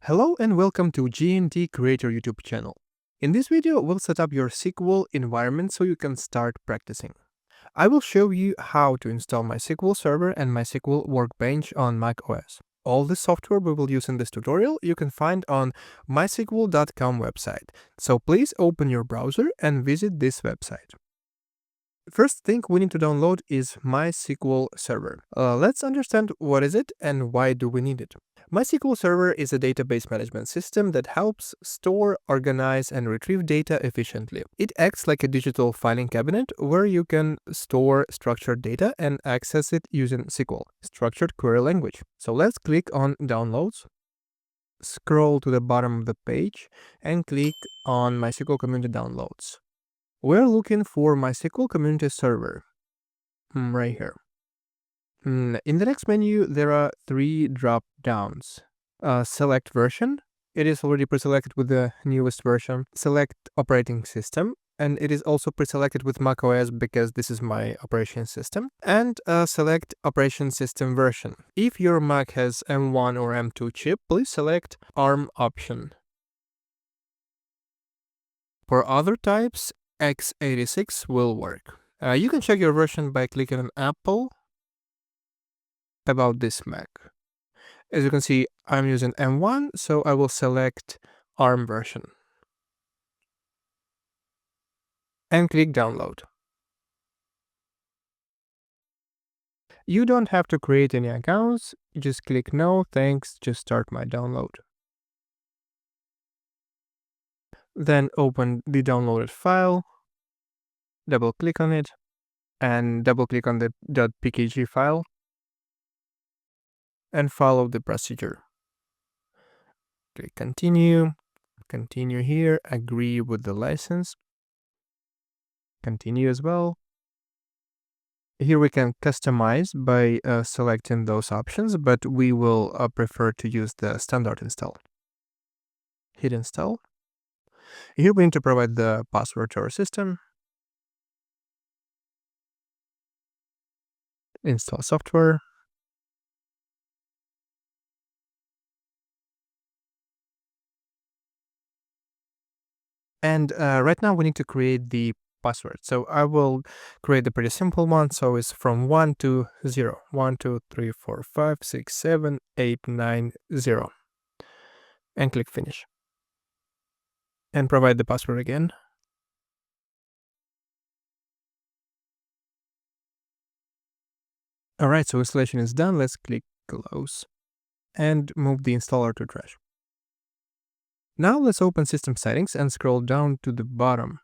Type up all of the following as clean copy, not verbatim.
Hello and welcome to GNT Creator YouTube channel. In this video, we'll set up your SQL environment so you can start practicing. I will show you how to install MySQL Server and MySQL Workbench on macOS. All the software we will use in this tutorial you can find on mysql.com website. So please open your browser and visit this website. First thing we need to download is MySQL Server. Let's understand what is it and why do we need it. MySQL Server is a database management system that helps store, organize, and retrieve data efficiently. It acts like a digital filing cabinet where you can store structured data and access it using SQL, structured query language. So let's click on Downloads, scroll to the bottom of the page, and click on MySQL Community Downloads. We're looking for MySQL Community Server, right here. In the next menu, there are three drop-downs. Select version. It is already pre-selected with the newest version. Select operating system. And it is also pre-selected with macOS because this is my operation system. And select operation system version. If your Mac has M1 or M2 chip, please select ARM option. For other types, x86 will work. You can check your version by clicking on Apple about this Mac. As you can see, I'm using M1, so I will select ARM version. And click Download. You don't have to create any accounts, just click No, thanks, just start my download. Then open the downloaded file, double click on it, and double click on the .pkg file, and follow the procedure. Click Continue, continue here, agree with the license, continue as well. Here we can customize by selecting those options, but we will prefer to use the standard install. Hit install. Here we need to provide the password to our system. Install software. And right now we need to create the password. So I will create a pretty simple one. So it's from 1 to 0. 1, 2, 3, 4, 5, 6, 7, 8, 9, 0. And click Finish. And provide the password again. Alright, so installation is done. Let's click Close. And move the installer to trash. Now let's open System Settings and scroll down to the bottom.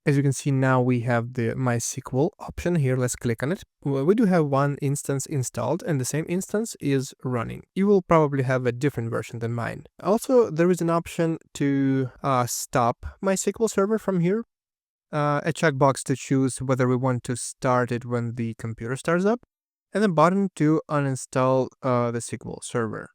As you can see, now we have the MySQL option here. Let's click on it. We do have one instance installed and the same instance is running. You will probably have a different version than mine. Also, there is an option to stop MySQL Server from here. A checkbox to choose whether we want to start it when the computer starts up, and a button to uninstall the SQL Server.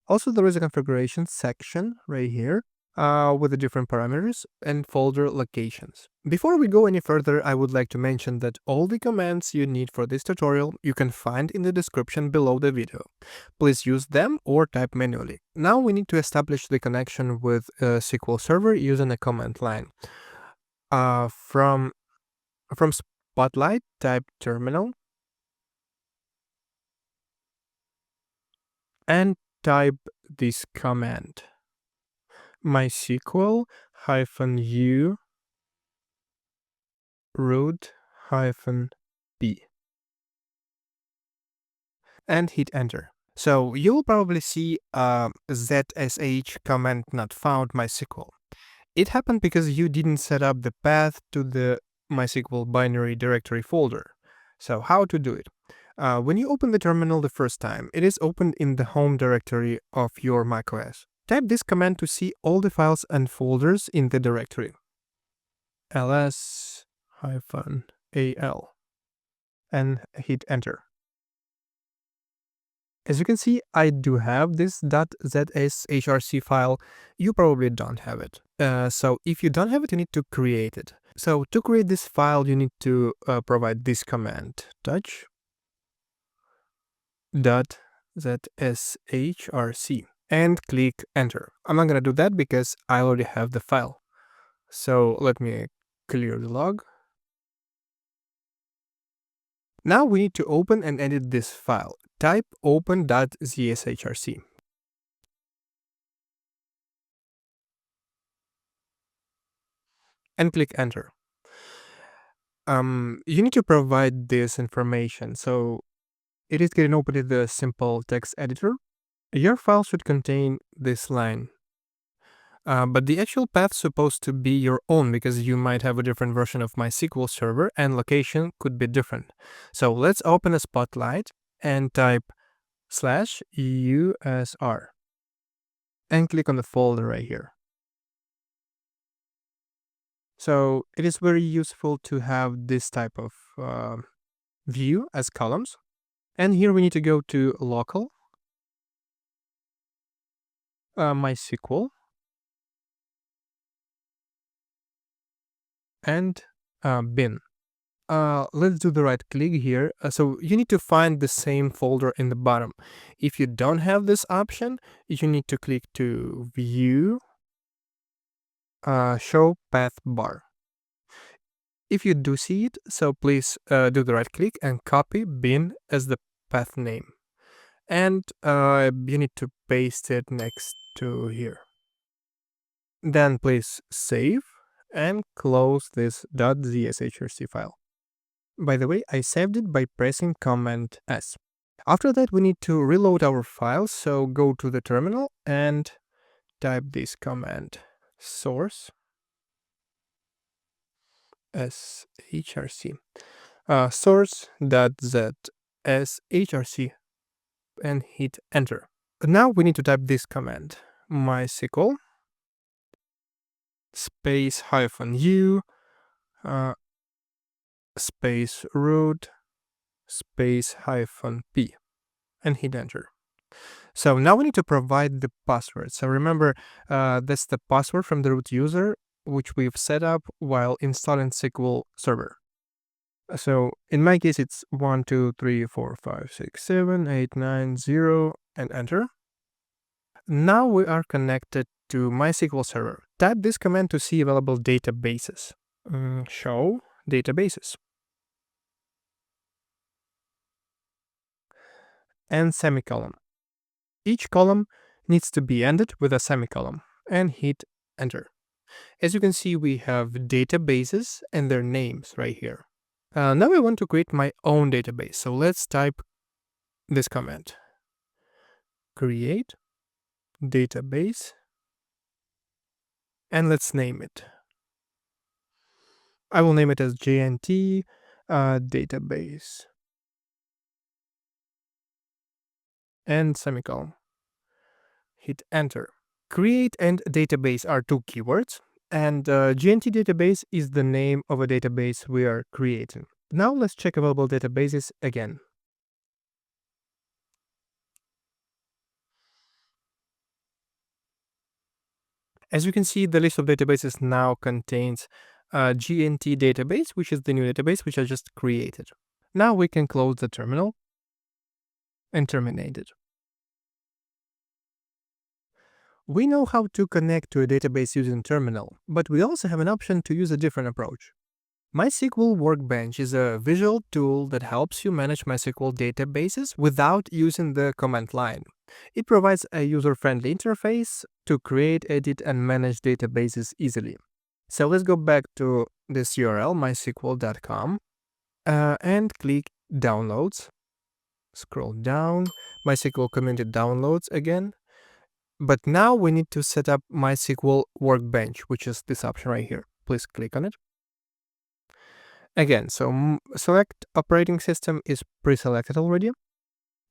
Also, there is a configuration section right here with the different parameters and folder locations. Before we go any further, I would like to mention that all the commands you need for this tutorial you can find in the description below the video. Please use them or type manually. Now we need to establish the connection with SQL Server using a command line. From Spotlight, type terminal and type this command: MySQL-u root-b, and hit enter. So you will probably see zsh command not found MySQL. It happened because you didn't set up the path to the MySQL binary directory folder. So how to do it? When you open the terminal the first time, it is opened in the home directory of your macOS. Type this command to see all the files and folders in the directory: ls-al, and hit enter. As you can see, I do have this .zshrc file. You probably don't have it. So if you don't have it, you need to create it. So to create this file, you need to provide this command: touch zshrc and click enter. I'm not gonna do that because I already have the file. So let me clear the log. Now we need to open and edit this file. Type open.zshrc and click enter. You need to provide this information. So it is getting opened in the simple text editor. Your file should contain this line. But the actual path is supposed to be your own because you might have a different version of MySQL server and location could be different. So let's open a Spotlight and type /usr and click on the folder right here. So it is very useful to have this type of view as columns. And here we need to go to local, MySQL, and bin. Let's do the right click here. So you need to find the same folder in the bottom. If you don't have this option, you need to click to view, show path bar. If you do see it, so please do the right click and copy bin as the path name. And you need to paste it next to here. Then please save and close this .zshrc file. By the way, I saved it by pressing Command S. After that, we need to reload our file, so go to the terminal and type this command source zshrc source.zshrc and hit enter. Now we need to type this command MySQL space -u space root space -p and hit enter. So now we need to provide the password. So remember, that's the password from the root user, which we've set up while installing SQL Server. So in my case, it's 1, 2, 3, 4, 5, 6, 7, 8, 9, 0, and enter. Now we are connected to MySQL Server. Type this command to see available databases. Show databases. And semicolon. Each column needs to be ended with a semicolon and hit enter. As you can see, we have databases and their names right here. Now I want to create my own database. So let's type this command. Create database. And let's name it. I will name it as JNT database. And semicolon. Hit enter. Create and database are two keywords. And GNT database is the name of a database we are creating. Now let's check available databases again. As you can see, the list of databases now contains a GNT database, which is the new database which I just created. Now we can close the terminal and terminate it. We know how to connect to a database using terminal, but we also have an option to use a different approach. MySQL Workbench is a visual tool that helps you manage MySQL databases without using the command line. It provides a user-friendly interface to create, edit, and manage databases easily. So let's go back to this URL, mysql.com, and click Downloads. Scroll down, MySQL Community Downloads again. But now we need to set up MySQL Workbench, which is this option right here. Please click on it. Again, so select operating system is pre-selected already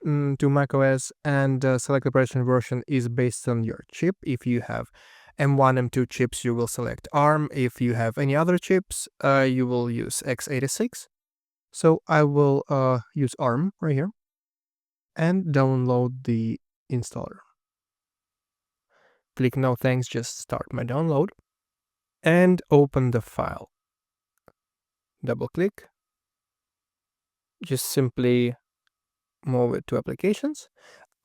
to macOS, and select operation version is based on your chip. If you have M1, M2 chips, you will select ARM. If you have any other chips, you will use x86. So I will use ARM right here and download the installer. Click no thanks, just start my download and open the file. Double click, just simply move it to applications.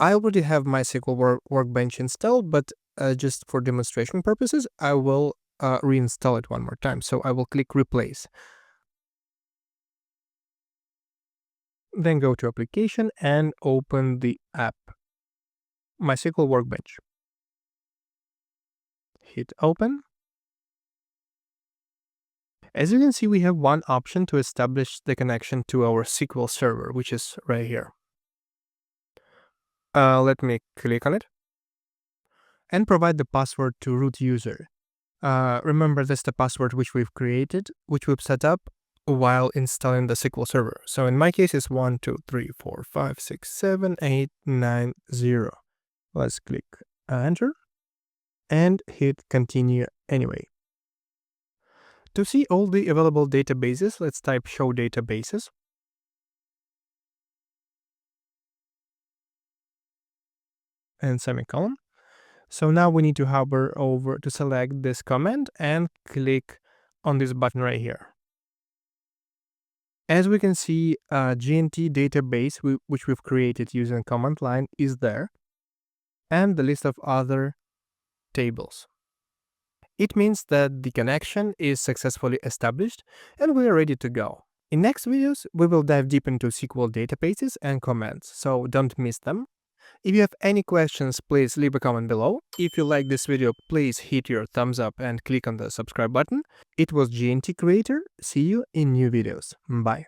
I already have MySQL Workbench installed, but just for demonstration purposes, I will reinstall it one more time. So I will click Replace. Then go to Application and open the app, MySQL Workbench. Hit Open. As you can see, we have one option to establish the connection to our SQL server, which is right here. Let me click on it and provide the password to root user. Remember, that's the password which we've created, which we've set up while installing the SQL server. So in my case, it's 1, 2, 3, 4, 5, 6, 7, 8, 9, 0. Let's click Enter and hit Continue anyway. To see all the available databases, let's type Show Databases. And semicolon. So now we need to hover over to select this command and click on this button right here. As we can see, GNT database, which we've created using command line, is there, and the list of other tables. It means that the connection is successfully established and we are ready to go. In next videos, we will dive deep into SQL databases and commands, so don't miss them. If you have any questions, please leave a comment below. If you like this video, please hit your thumbs up and click on the subscribe button. It was GNT Creator. See you in new videos. Bye.